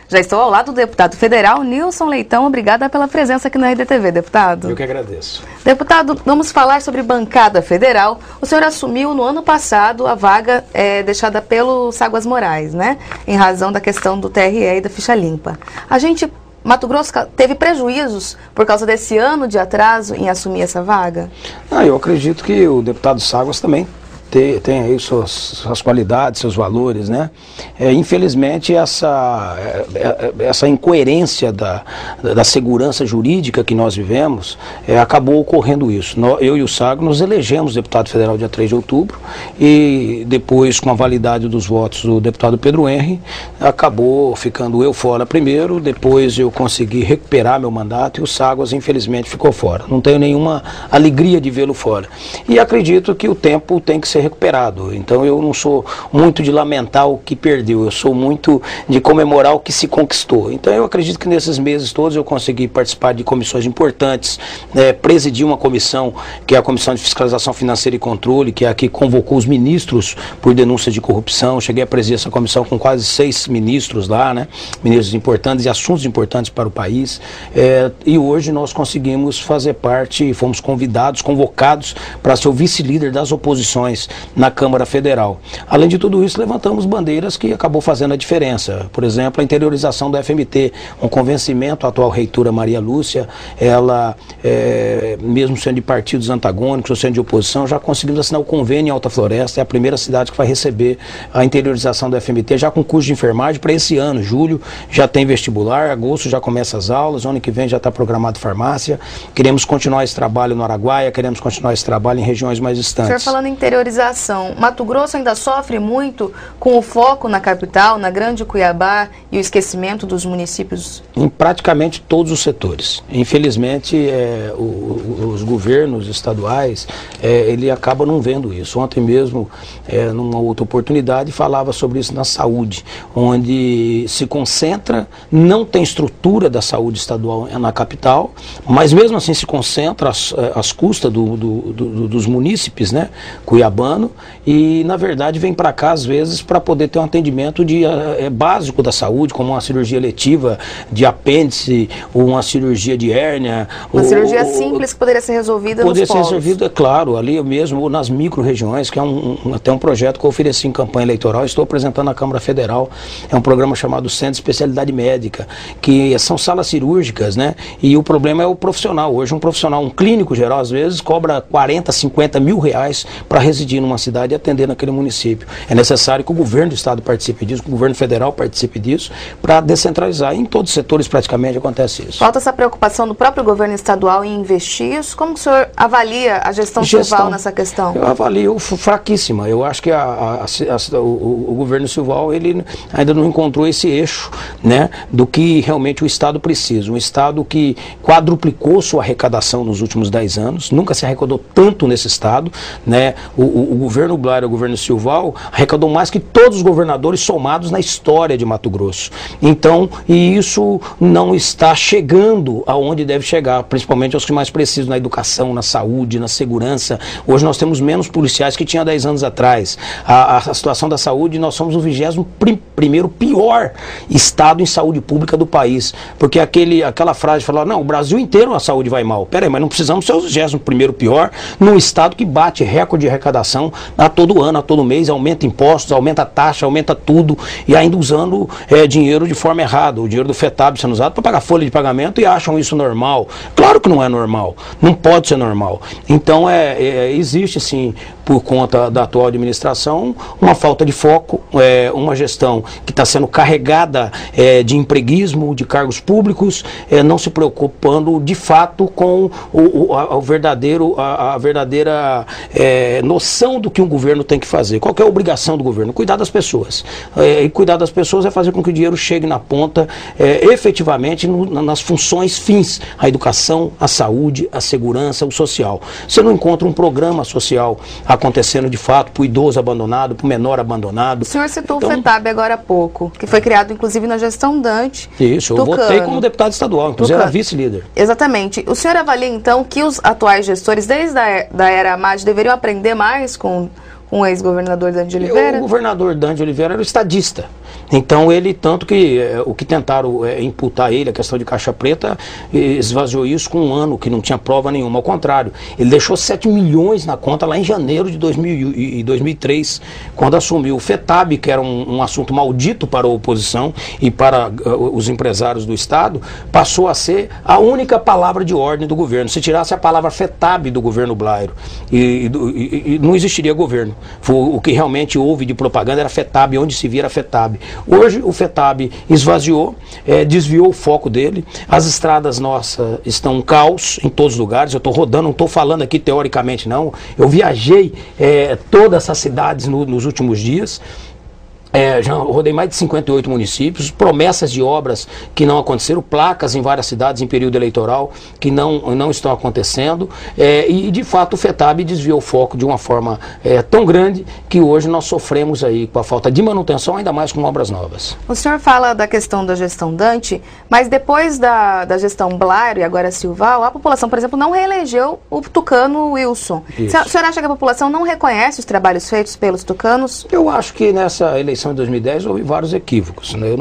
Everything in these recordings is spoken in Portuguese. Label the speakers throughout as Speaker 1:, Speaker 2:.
Speaker 1: Já estou ao lado do deputado federal Nilson Leitão. Obrigada pela presença aqui na RDTV, deputado.
Speaker 2: Eu que agradeço.
Speaker 1: Deputado, vamos falar sobre bancada federal. O senhor assumiu no ano passado a vaga deixada pelo Ságuas Moraes, né? Em razão da questão do TRE e da ficha limpa. Mato Grosso teve prejuízos por causa desse ano de atraso em assumir essa vaga?
Speaker 2: Eu acredito que o deputado Ságuas também tem aí suas qualidades, seus valores, né? Infelizmente, essa incoerência da segurança jurídica que nós vivemos, acabou ocorrendo isso. Eu e o Ságuas nos elegemos deputado federal dia 3 de outubro e depois, com a validade dos votos do deputado Pedro Henry, acabou ficando eu fora primeiro, depois eu consegui recuperar meu mandato e o Ságuas, infelizmente, ficou fora. Não tenho nenhuma alegria de vê-lo fora. E acredito que o tempo tem que ser recuperado. Então eu não sou muito de lamentar o que perdeu, eu sou muito de comemorar o que se conquistou. Então eu acredito que nesses meses todos eu consegui participar de comissões importantes, presidi uma comissão, que é a Comissão de Fiscalização Financeira e Controle, que é a que convocou os ministros por denúncia de corrupção. Cheguei a presidir essa comissão com quase 6 ministros lá, né? Ministros importantes e assuntos importantes para o país. E hoje nós conseguimos fazer parte, fomos convidados, convocados para ser o vice-líder das oposições na Câmara Federal. Além de tudo isso, levantamos bandeiras que acabou fazendo a diferença. Por exemplo, a interiorização do FMT, um convencimento à atual reitora Maria Lúcia, ela, mesmo sendo de partidos antagônicos ou sendo de oposição, já conseguimos assinar o convênio em Alta Floresta, é a primeira cidade que vai receber a interiorização do FMT, já com curso de enfermagem para esse ano. Julho já tem vestibular, agosto já começa as aulas, ano que vem já está programado farmácia. Queremos continuar esse trabalho no Araguaia, queremos continuar esse trabalho em regiões mais distantes.
Speaker 1: O senhor falando em interiorização, Mato Grosso ainda sofre muito com o foco na capital, na Grande Cuiabá e o esquecimento dos municípios? Em
Speaker 2: praticamente todos os setores. Infelizmente, os governos estaduais, ele acaba não vendo isso. Ontem mesmo, numa outra oportunidade, falava sobre isso na saúde, onde se concentra, não tem estrutura da saúde estadual na capital, mas mesmo assim se concentra às custas dos munícipes, né, cuiabanos, e na verdade vem para cá às vezes para poder ter um atendimento básico da saúde, como uma cirurgia letiva de apêndice, ou uma cirurgia de hérnia.
Speaker 1: Uma cirurgia simples que poderia ser resolvida nos polos.
Speaker 2: Poderia ser resolvida, claro, ali mesmo, ou nas micro-regiões, que é até um projeto que eu ofereci em campanha eleitoral, estou apresentando na Câmara Federal. É um programa chamado Centro de Especialidade Médica, que são salas cirúrgicas, né? E o problema é o profissional. Hoje um profissional, um clínico geral, às vezes, cobra 40, 50 mil reais para residir numa cidade e atender naquele município. É necessário que o governo do estado participe disso, que o governo federal participe disso, para descentralizar. Em todos os setores praticamente acontece isso.
Speaker 1: Falta essa preocupação do próprio governo estadual em investir isso? Como que o senhor avalia a gestão Silval nessa questão?
Speaker 2: Eu avalio fraquíssima. Eu acho que o governo Silval, ele ainda não encontrou esse eixo, né, do que realmente o estado precisa. Um estado que quadruplicou sua arrecadação nos últimos 10 anos, nunca se arrecadou tanto nesse estado, né? O governo Blair, o governo Silval, arrecadou mais que todos os governadores somados na história de Mato Grosso. Então, e isso não está chegando aonde deve chegar, principalmente aos que mais precisam, na educação, na saúde, na segurança. Hoje nós temos menos policiais que tinha 10 anos atrás. A situação da saúde, nós somos o 21º pior estado em saúde pública do país. Porque aquela frase de falar, não, o Brasil inteiro a saúde vai mal. Peraí, mas não precisamos ser o 21º pior num estado que bate recorde de arrecadação a todo ano, a todo mês, aumenta impostos, aumenta a taxa, aumenta tudo, e ainda usando dinheiro de forma errada, o dinheiro do FETAB sendo usado para pagar folha de pagamento, e acham isso normal. Claro que não é normal, não pode ser normal. Então existe sim, por conta da atual administração, uma falta de foco, uma gestão que está sendo carregada de empreguismo, de cargos públicos, não se preocupando de fato com a verdadeira noção do que um governo tem que fazer. Qual que é a obrigação do governo? Cuidar das pessoas. E cuidar das pessoas é fazer com que o dinheiro chegue na ponta, efetivamente, nas funções fins. A educação, a saúde, a segurança, o social. Você não encontra um programa social acontecendo de fato para o idoso abandonado, para o menor abandonado.
Speaker 1: O senhor citou o FETAB agora há pouco, que foi criado inclusive na gestão Dante.
Speaker 2: Isso, eu votei como deputado estadual, inclusive era vice-líder.
Speaker 1: Exatamente. O senhor avalia então que os atuais gestores, desde a era Amade, deveriam aprender mais com o ex-governador Dante de Oliveira?
Speaker 2: O governador Dante de Oliveira era o estadista. Então ele, tanto que o que tentaram imputar ele, a questão de caixa preta, esvaziou isso com um ano que não tinha prova nenhuma. Ao contrário, ele deixou 7 milhões na conta lá em janeiro de 2003, quando assumiu o FETAB, que era um assunto maldito para a oposição e para os empresários do Estado, passou a ser a única palavra de ordem do governo. Se tirasse a palavra FETAB do governo Blairo, e não existiria governo. O que realmente houve de propaganda era FETAB, onde se vira FETAB. Hoje o FETAB esvaziou, desviou o foco dele, as estradas nossas estão um caos em todos os lugares. Eu estou rodando, não estou falando aqui teoricamente não, eu viajei todas essas cidades nos últimos dias. Já rodei mais de 58 municípios, promessas de obras que não aconteceram, placas em várias cidades em período eleitoral que não estão acontecendo, e de fato o FETAB desviou o foco de uma forma tão grande que hoje nós sofremos aí com a falta de manutenção, ainda mais com obras novas.
Speaker 1: O senhor fala da questão da gestão Dante, mas depois da gestão Blairo e agora Silval, a população, por exemplo, não reelegeu o tucano Wilson. O senhor acha que a população não reconhece os trabalhos feitos pelos tucanos?
Speaker 2: Eu acho que nessa eleição em 2010 houve vários equívocos, né?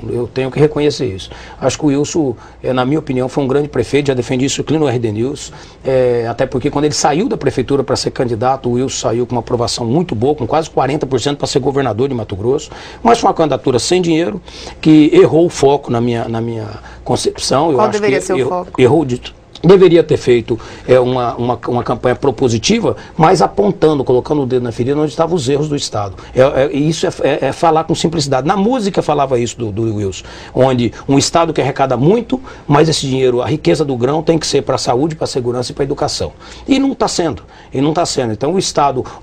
Speaker 2: Eu tenho que reconhecer isso. Acho que o Wilson, na minha opinião, foi um grande prefeito, já defendi isso aqui no RD News, até porque quando ele saiu da prefeitura para ser candidato, o Wilson saiu com uma aprovação muito boa, com quase 40% para ser governador de Mato Grosso, mas foi uma candidatura sem dinheiro, que errou o foco na minha concepção.
Speaker 1: Qual deveria ser o foco?
Speaker 2: Deveria ter feito uma campanha propositiva, mas apontando, colocando o dedo na ferida onde estavam os erros do Estado. Isso é falar com simplicidade. Na música falava isso do Wilson, onde um Estado que arrecada muito, mas esse dinheiro, a riqueza do grão tem que ser para a saúde, para a segurança e para a educação. E não está sendo. Então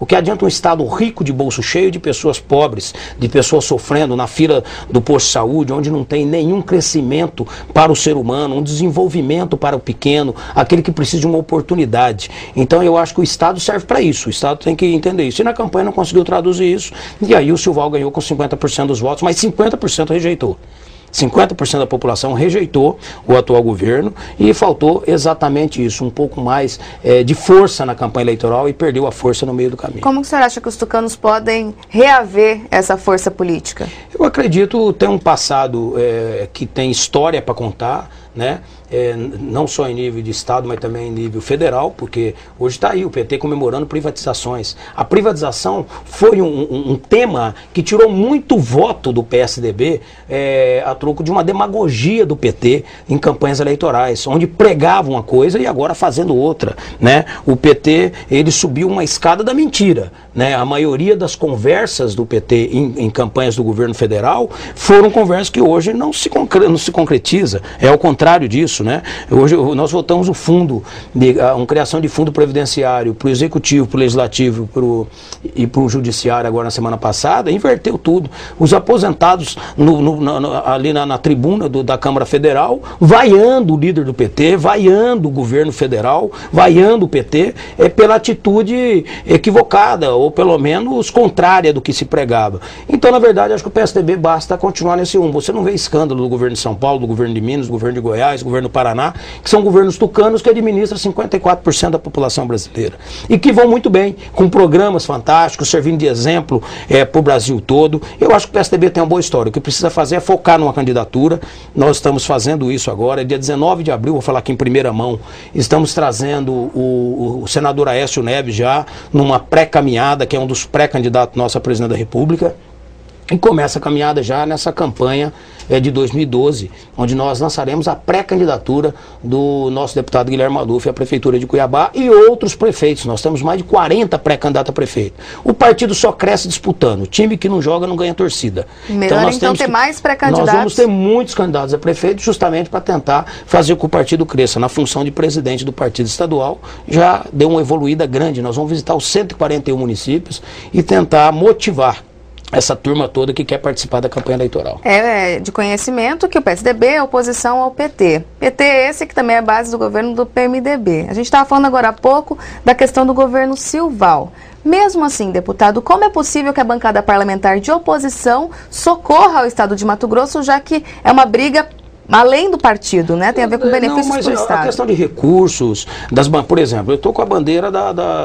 Speaker 2: o que adianta um Estado rico de bolso cheio de pessoas pobres, de pessoas sofrendo na fila do posto de saúde, onde não tem nenhum crescimento para o ser humano, um desenvolvimento para o pequeno, aquele que precisa de uma oportunidade. Então eu acho que o Estado serve para isso, o Estado tem que entender isso. E na campanha não conseguiu traduzir isso, e aí o Silval ganhou com 50% dos votos, mas 50% rejeitou. 50% da população rejeitou o atual governo e faltou exatamente isso, um pouco mais de força na campanha eleitoral e perdeu a força no meio do caminho.
Speaker 1: Como que o senhor acha que os tucanos podem reaver essa força política?
Speaker 2: Eu acredito ter um passado que tem história para contar, né? Não só em nível de Estado, mas também em nível federal, porque hoje está aí o PT comemorando privatizações. A privatização foi um tema que tirou muito voto do PSDB a troco de uma demagogia do PT em campanhas eleitorais, onde pregava uma coisa e agora fazendo outra, né? O PT, ele subiu uma escada da mentira, né? A maioria das conversas do PT em campanhas do governo federal foram conversas que hoje não se concretiza, ao contrário disso, né? Hoje nós votamos o fundo, uma criação de fundo previdenciário para o Executivo, para o Legislativo e para o Judiciário agora na semana passada, inverteu tudo. Os aposentados ali na tribuna da Câmara Federal, vaiando o líder do PT, vaiando o governo federal, vaiando o PT, pela atitude equivocada, ou pelo menos contrária do que se pregava. Então, na verdade, acho que o PSDB basta continuar nesse rumo. Você não vê escândalo do governo de São Paulo, do governo de Minas, do governo de Goiás, do governo do Paraná, que são governos tucanos que administram 54% da população brasileira. E que vão muito bem, com programas fantásticos, servindo de exemplo para o Brasil todo. Eu acho que o PSDB tem uma boa história. O que precisa fazer é focar numa candidatura. Nós estamos fazendo isso agora. Dia 19 de abril, vou falar aqui em primeira mão, estamos trazendo o senador Aécio Neves já numa pré-caminhada, que é um dos pré-candidatos nossos a presidente da República. E começa a caminhada já nessa campanha de 2012, onde nós lançaremos a pré-candidatura do nosso deputado Guilherme Maluf à Prefeitura de Cuiabá e outros prefeitos. Nós temos mais de 40 pré-candidatos a prefeito. O partido só cresce disputando. O time que não joga não ganha torcida.
Speaker 1: Melhor então ter mais pré-candidatos.
Speaker 2: Nós vamos ter muitos candidatos a prefeito justamente para tentar fazer com que o partido cresça. Na função de presidente do partido estadual, já deu uma evoluída grande. Nós vamos visitar os 141 municípios e tentar motivar essa turma toda que quer participar da campanha eleitoral.
Speaker 1: É de conhecimento que o PSDB é oposição ao PT. PT é esse que também é base do governo do PMDB. A gente estava falando agora há pouco da questão do governo Silval. Mesmo assim, deputado, como é possível que a bancada parlamentar de oposição socorra ao estado de Mato Grosso, já que é uma briga além do partido, né? Tem a ver com benefícios para o Estado.
Speaker 2: A questão de recursos, por exemplo, eu estou com a bandeira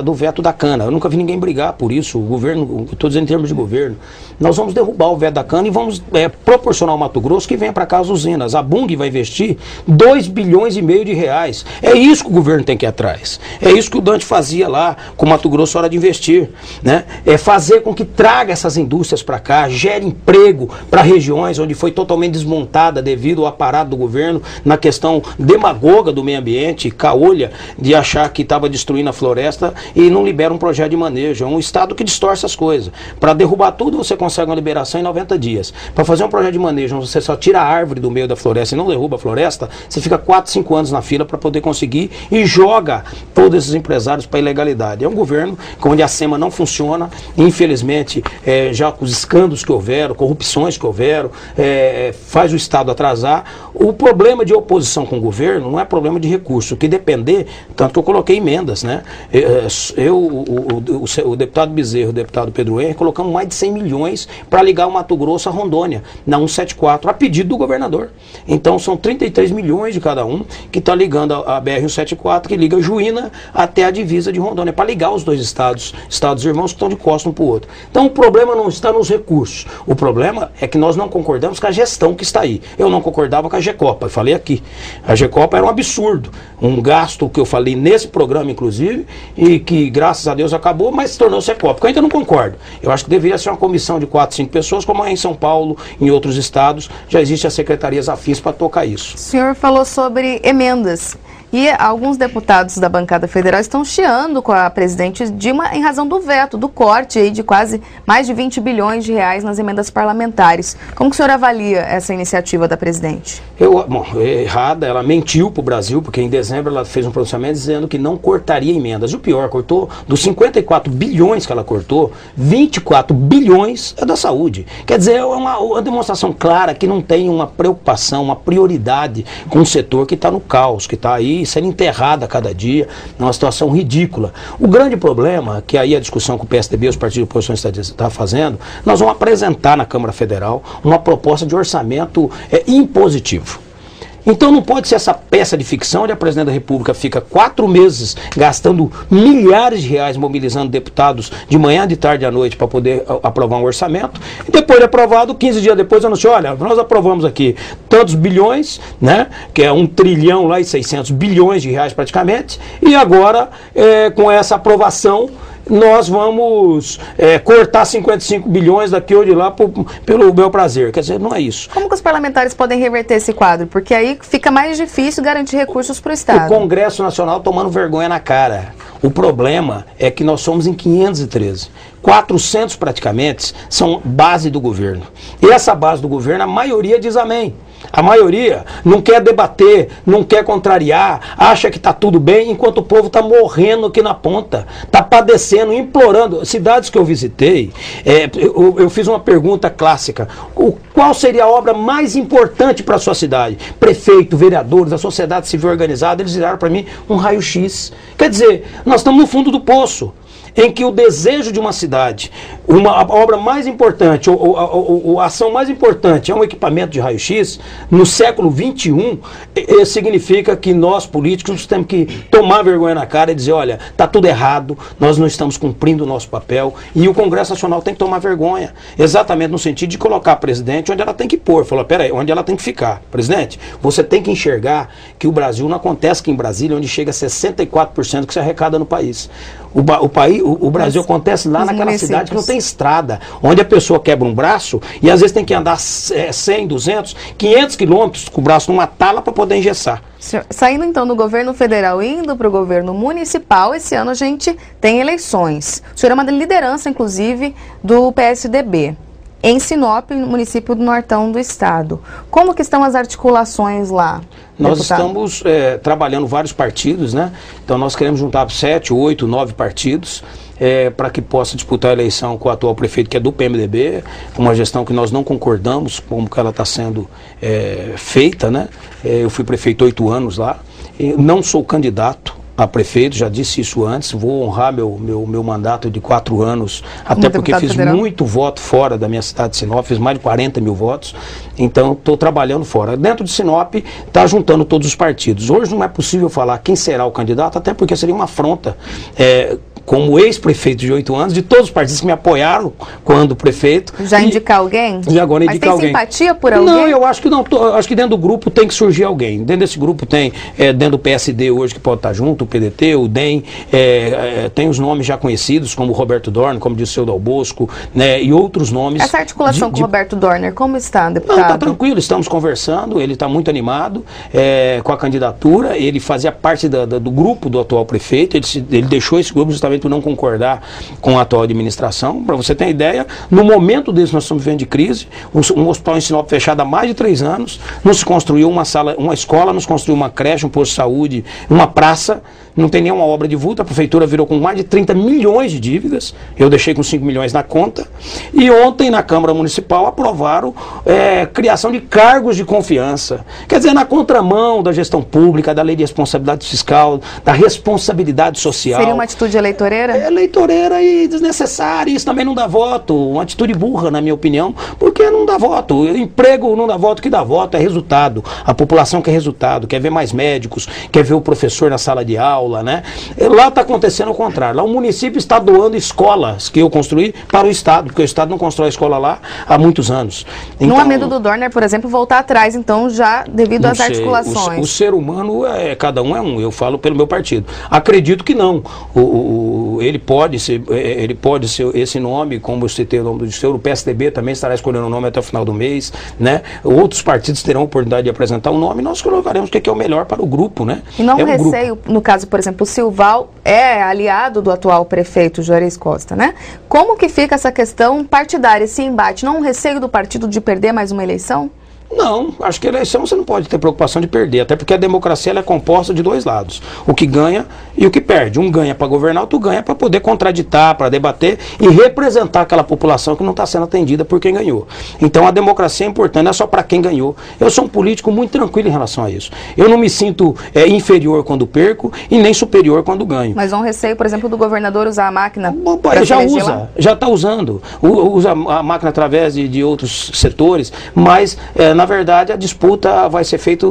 Speaker 2: do veto da cana. Eu nunca vi ninguém brigar por isso. O governo, estou dizendo em termos de governo, nós vamos derrubar o veto da cana e vamos proporcionar ao Mato Grosso que venha para cá as usinas. A Bung vai investir 2,5 bilhões de reais. É isso que o governo tem que ir atrás. É isso que o Dante fazia lá com o Mato Grosso, hora de investir, né? É fazer com que traga essas indústrias para cá, gere emprego para regiões onde foi totalmente desmontada devido ao aparato do governo na questão demagoga do meio ambiente, caolha de achar que estava destruindo a floresta e não libera um projeto de manejo. É um Estado que distorce as coisas. Para derrubar tudo você consegue uma liberação em 90 dias. Para fazer um projeto de manejo onde você só tira a árvore do meio da floresta e não derruba a floresta, você fica 4, 5 anos na fila para poder conseguir e joga todos esses empresários para a ilegalidade. É um governo onde a SEMA não funciona, infelizmente, já com os escândalos que houveram, corrupções que houveram, faz o Estado atrasar. O problema de oposição com o governo não é problema de recurso, o que depender, tanto que eu coloquei emendas, né? O deputado Bezerro, o deputado Pedro Henrique, colocamos mais de 100 milhões para ligar o Mato Grosso a Rondônia, na 174, a pedido do governador. Então são 33 milhões de cada um que está ligando a BR-174, que liga Juína até a divisa de Rondônia, para ligar os dois estados irmãos que estão de costas um para o outro. Então o problema não está nos recursos, o problema é que nós não concordamos com a gestão que está aí. Eu não concordava com a Gecopa, eu falei aqui. A Gecopa era um absurdo, um gasto que eu falei nesse programa, inclusive, e que graças a Deus acabou, mas tornou-se Gecopa. Eu ainda não concordo. Eu acho que deveria ser uma comissão de 4, 5 pessoas, como é em São Paulo, em outros estados, já existem as secretarias afins para tocar isso.
Speaker 1: O senhor falou sobre emendas. E alguns deputados da bancada federal estão chiando com a presidente Dilma em razão do veto, do corte aí de quase mais de 20 bilhões de reais nas emendas parlamentares. Como que o senhor avalia essa iniciativa da presidente?
Speaker 2: É errada, ela mentiu para o Brasil, porque em dezembro ela fez um pronunciamento dizendo que não cortaria emendas. E o pior, cortou, dos 54 bilhões que ela cortou, 24 bilhões é da saúde. Quer dizer, é uma demonstração clara que não tem uma preocupação, uma prioridade com o setor que está no caos, que está aí sendo enterrada a cada dia, numa situação ridícula. O grande problema, que aí a discussão que o PSDB e os partidos de oposição está fazendo, nós vamos apresentar na Câmara Federal uma proposta de orçamento impositivo. Então não pode ser essa peça de ficção onde a presidente da República fica 4 meses gastando milhares de reais mobilizando deputados de manhã, de tarde e à noite para poder aprovar um orçamento. E depois de aprovado, 15 dias depois, anunciou, olha, nós aprovamos aqui tantos bilhões, né, que é 1 trilhão lá e 600 bilhões de reais praticamente, e agora com essa aprovação nós vamos cortar 55 bilhões daqui ou de lá pelo meu prazer. Quer dizer, não é isso.
Speaker 1: Como que os parlamentares podem reverter esse quadro? Porque aí fica mais difícil garantir recursos para o Estado.
Speaker 2: O Congresso Nacional tomando vergonha na cara. O problema é que nós somos em 513. 400 praticamente são base do governo. E essa base do governo, a maioria diz amém. A maioria não quer debater, não quer contrariar, acha que está tudo bem, enquanto o povo está morrendo aqui na ponta, está padecendo, implorando. Cidades que eu visitei, eu fiz uma pergunta clássica: qual seria a obra mais importante para a sua cidade? Prefeito, vereadores, a sociedade civil organizada, eles viraram para mim um raio-x. Quer dizer, nós estamos no fundo do poço, em que o desejo de uma cidade, a obra mais importante, ou a ação mais importante é um equipamento de raio-x, no século XXI, significa que nós, políticos, temos que tomar vergonha na cara e dizer, olha, está tudo errado, nós não estamos cumprindo o nosso papel, e o Congresso Nacional tem que tomar vergonha, exatamente no sentido de colocar a presidente onde ela tem que pôr. Falou, peraí, onde ela tem que ficar? Presidente, você tem que enxergar que o Brasil não acontece aqui em Brasília, onde chega a 64% que se arrecada no país. O Brasil acontece lá naquela cidade que não tem estrada, onde a pessoa quebra um braço e às vezes tem que andar 100, 200, 500 quilômetros com o braço numa tala para poder engessar.
Speaker 1: Saindo então do governo federal e indo para o governo municipal, esse ano a gente tem eleições. O senhor é uma liderança, inclusive, do PSDB. Em Sinop, município do Nortão do estado. Como que estão as articulações lá?
Speaker 2: Nós estamos trabalhando vários partidos, né? Então nós queremos juntar 7, 8, 9 partidos para que possa disputar a eleição com o atual prefeito, que é do PMDB, uma gestão que nós não concordamos como que ela está sendo feita, né? Eu fui prefeito 8 anos lá, não sou candidato a prefeito, já disse isso antes, vou honrar meu mandato de 4 anos, até porque fiz muito voto fora da minha cidade de Sinop, fiz mais de 40 mil votos, então estou trabalhando fora. Dentro de Sinop, está juntando todos os partidos. Hoje não é possível falar quem será o candidato, até porque seria uma afronta, como ex-prefeito de 8 anos, de todos os partidos que me apoiaram quando prefeito.
Speaker 1: Já indicar alguém?
Speaker 2: E agora indicar alguém.
Speaker 1: Mas tem simpatia por alguém?
Speaker 2: Não, eu acho que não. Acho que dentro do grupo tem que surgir alguém. Dentro desse grupo tem, dentro do PSD hoje que pode estar junto, o PDT, o DEM, tem os nomes já conhecidos, como o Roberto Dorner, como disse o Dal Bosco, né, e outros nomes.
Speaker 1: Essa articulação com o Roberto Dorner, como está, deputado?
Speaker 2: Não, está tranquilo, estamos conversando, ele está muito animado com a candidatura, ele fazia parte do grupo do atual prefeito, ele deixou esse grupo justamente por não concordar com a atual administração. Para você ter ideia, no momento desse nós estamos vivendo de crise, um hospital em Sinop fechado há mais de 3 anos, não se construiu uma escola, não se construiu uma creche, um posto de saúde, uma praça, não tem nenhuma obra de vulto, a prefeitura virou com mais de 30 milhões de dívidas, eu deixei com 5 milhões na conta, e ontem na Câmara Municipal aprovaram criação de cargos de confiança, quer dizer, na contramão da gestão pública, da lei de responsabilidade fiscal, da responsabilidade social.
Speaker 1: Seria uma atitude eleitoreira?
Speaker 2: Eleitoreira e desnecessária, isso também não dá voto, uma atitude burra na minha opinião, porque não dá voto, emprego não dá voto, o que dá voto é resultado, a população quer resultado, quer ver mais médicos, quer ver o professor na sala de aula, né? Lá está acontecendo o contrário, lá o município está doando escolas que eu construí para o Estado, porque o Estado não constrói escola lá há muitos anos. Então,
Speaker 1: não há medo do Dorner, por exemplo, voltar atrás, então, já devido às articulações?
Speaker 2: O ser humano, cada um é um, eu falo pelo meu partido. Acredito que não. Ele pode ser esse nome, como eu citei o nome do senhor, o PSDB também estará escolhendo o nome até o final do mês, né? Outros partidos terão a oportunidade de apresentar o nome, nós colocaremos o que é o melhor para o grupo, né?
Speaker 1: E não receio, no caso, por exemplo, o Silval é aliado do atual prefeito Juarez Costa, né? Como que fica essa questão partidária, esse embate? Não há um receio do partido de perder mais uma eleição?
Speaker 2: Não, acho que a eleição você não pode ter preocupação de perder, até porque a democracia ela é composta de 2 lados, o que ganha e o que perde. Um ganha para governar, outro ganha para poder contraditar, para debater e representar aquela população que não está sendo atendida por quem ganhou. Então a democracia é importante, não é só para quem ganhou. Eu sou um político muito tranquilo em relação a isso. Eu não me sinto inferior quando perco e nem superior quando ganho.
Speaker 1: Mas há um receio, por exemplo, do governador usar a máquina?
Speaker 2: Já está usando, usa a máquina através de outros setores, mas na verdade, a disputa vai ser feita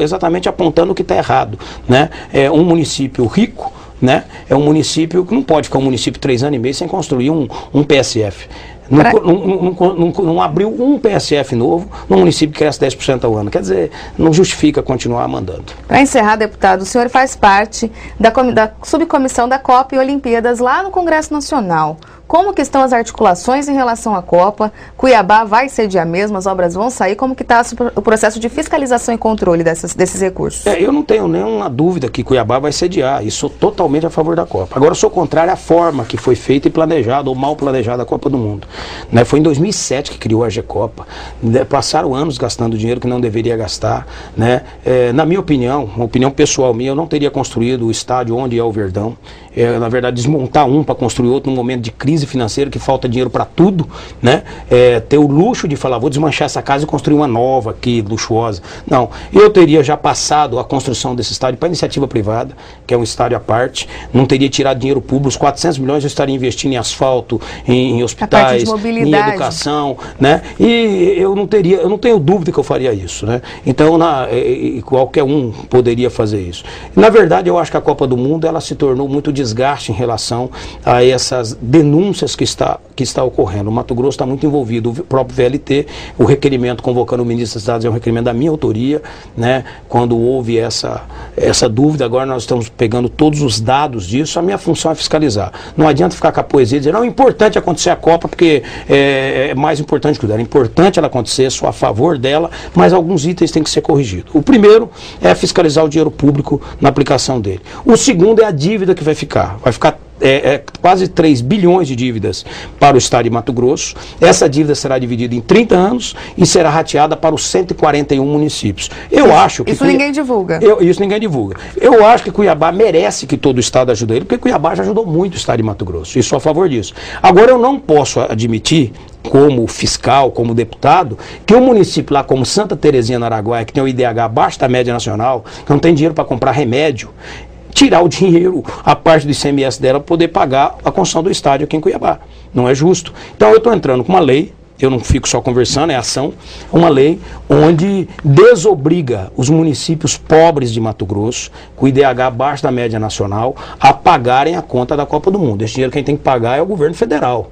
Speaker 2: exatamente apontando o que está errado, né? É um município rico, né? É um município que não pode ficar um município 3 anos e meio sem construir um PSF. Não abriu um PSF novo num município que cresce 10% ao ano. Quer dizer, não justifica continuar mandando.
Speaker 1: Para encerrar, deputado, o senhor faz parte da subcomissão da Copa e Olimpíadas lá no Congresso Nacional. Como que estão as articulações em relação à Copa? Cuiabá vai sediar mesmo, as obras vão sair? Como que está o processo de fiscalização e controle desses recursos?
Speaker 2: Eu não tenho nenhuma dúvida que Cuiabá vai sediar e sou totalmente a favor da Copa. Agora, eu sou contrário à forma que foi feita e planejada, ou mal planejada, a Copa do Mundo. Né? Foi em 2007 que criou a G-Copa. Passaram anos gastando dinheiro que não deveria gastar. Né? Na minha opinião, uma opinião pessoal minha, eu não teria construído o estádio onde é o Verdão. Na verdade, desmontar um para construir outro num momento de crise financeira, que falta dinheiro para tudo, né? Ter o luxo de falar, vou desmanchar essa casa e construir uma nova aqui, luxuosa. Não, eu teria já passado a construção desse estádio para iniciativa privada, que é um estádio à parte, não teria tirado dinheiro público, os 400 milhões eu estaria investindo em asfalto, em hospitais, em educação, né? E eu não tenho dúvida que eu faria isso, né? Então, qualquer um poderia fazer isso. Na verdade, eu acho que a Copa do Mundo, ela se tornou muito desgaste em relação a essas denúncias que está ocorrendo. O Mato Grosso está muito envolvido, o próprio VLT, o requerimento convocando o ministro das Cidades é um requerimento da minha autoria, né? Quando houve essa dúvida, agora nós estamos pegando todos os dados disso, a minha função é fiscalizar. Não adianta ficar com a poesia e dizer, não, é importante acontecer a Copa, porque é mais importante que o dela. É importante ela acontecer, sou a favor dela, mas alguns itens têm que ser corrigidos. O primeiro é fiscalizar o dinheiro público na aplicação dele. O segundo é a dívida que vai ficar quase 3 bilhões de dívidas para o estado de Mato Grosso. Essa dívida será dividida em 30 anos e será rateada para os 141 municípios. Isso
Speaker 1: ninguém divulga.
Speaker 2: Isso ninguém divulga. Eu acho que Cuiabá merece que todo o estado ajude ele, porque Cuiabá já ajudou muito o estado de Mato Grosso, e sou a favor disso. Agora, eu não posso admitir, como fiscal, como deputado, que um município lá como Santa Terezinha, no Araguaia, que tem o IDH abaixo da média nacional, que não tem dinheiro para comprar remédio, tirar o dinheiro, a parte do ICMS dela, para poder pagar a construção do estádio aqui em Cuiabá. Não é justo. Então eu estou entrando com uma lei, eu não fico só conversando, é ação, uma lei onde desobriga os municípios pobres de Mato Grosso, com o IDH abaixo da média nacional, a pagarem a conta da Copa do Mundo. Esse dinheiro quem tem que pagar é o governo federal.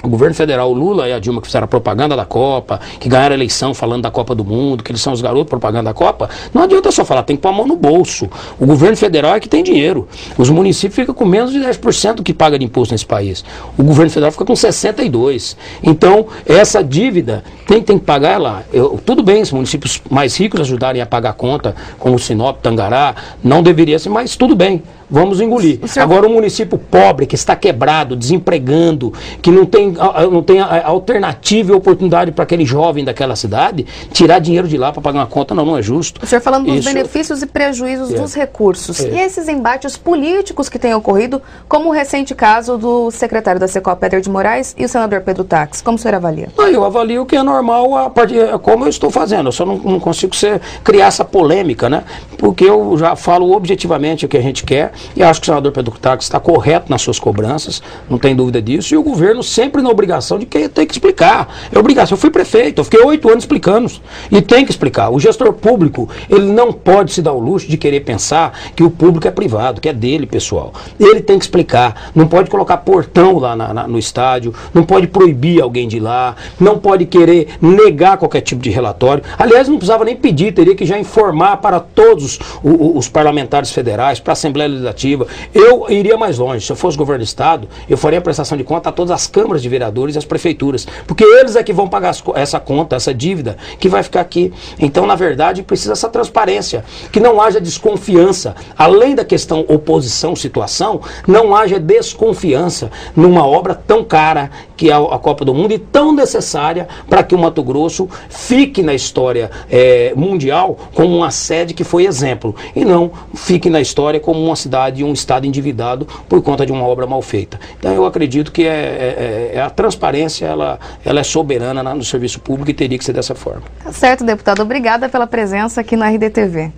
Speaker 2: O governo federal, o Lula e a Dilma, que fizeram a propaganda da Copa, que ganharam a eleição falando da Copa do Mundo, que eles são os garotos propaganda da Copa, não adianta só falar, tem que pôr a mão no bolso. O governo federal é que tem dinheiro. Os municípios ficam com menos de 10% do que paga de imposto nesse país. O governo federal fica com 62%. Então, essa dívida, quem tem que pagar é lá. Tudo bem, os municípios mais ricos ajudarem a pagar a conta, como Sinop, Tangará, não deveria ser, mas tudo bem. Vamos engolir. Agora, um município pobre, que está quebrado, desempregando, que não tem alternativa e oportunidade para aquele jovem daquela cidade, tirar dinheiro de lá para pagar uma conta, não é justo.
Speaker 1: O senhor falando dos benefícios e prejuízos dos recursos. E esses embates políticos que têm ocorrido, como o recente caso do secretário da Secop, Éder de Moraes, e o senador Pedro Tax. Como o senhor avalia?
Speaker 2: Eu avalio que é normal, como eu estou fazendo. Eu só não consigo criar essa polêmica, né? Porque eu já falo objetivamente o que a gente quer. E acho que o senador Pedro Tax está correto nas suas cobranças, não tem dúvida disso, e o governo sempre na obrigação de que tem que explicar. É obrigação. Eu fui prefeito, eu fiquei 8 anos explicando, e tem que explicar. O gestor público, ele não pode se dar o luxo de querer pensar que o público é privado, que é dele, pessoal. Ele tem que explicar, não pode colocar portão lá no estádio, não pode proibir alguém de ir lá, não pode querer negar qualquer tipo de relatório. Aliás, não precisava nem pedir, teria que já informar para todos os parlamentares federais, para a Assembleia Legislativa. Eu iria mais longe. Se eu fosse governo do Estado, eu faria a prestação de conta a todas as câmaras de vereadores e as prefeituras, porque eles é que vão pagar essa conta, essa dívida que vai ficar aqui. Então, na verdade, precisa essa transparência, que não haja desconfiança. Além da questão oposição-situação, não haja desconfiança numa obra tão cara que é a Copa do Mundo e tão necessária para que o Mato Grosso fique na história mundial como uma sede que foi exemplo, e não fique na história como uma cidade e um estado endividado por conta de uma obra mal feita. Então eu acredito que a transparência ela é soberana no serviço público e teria que ser dessa forma.
Speaker 1: Tá certo, deputado. Obrigada pela presença aqui na RDTV.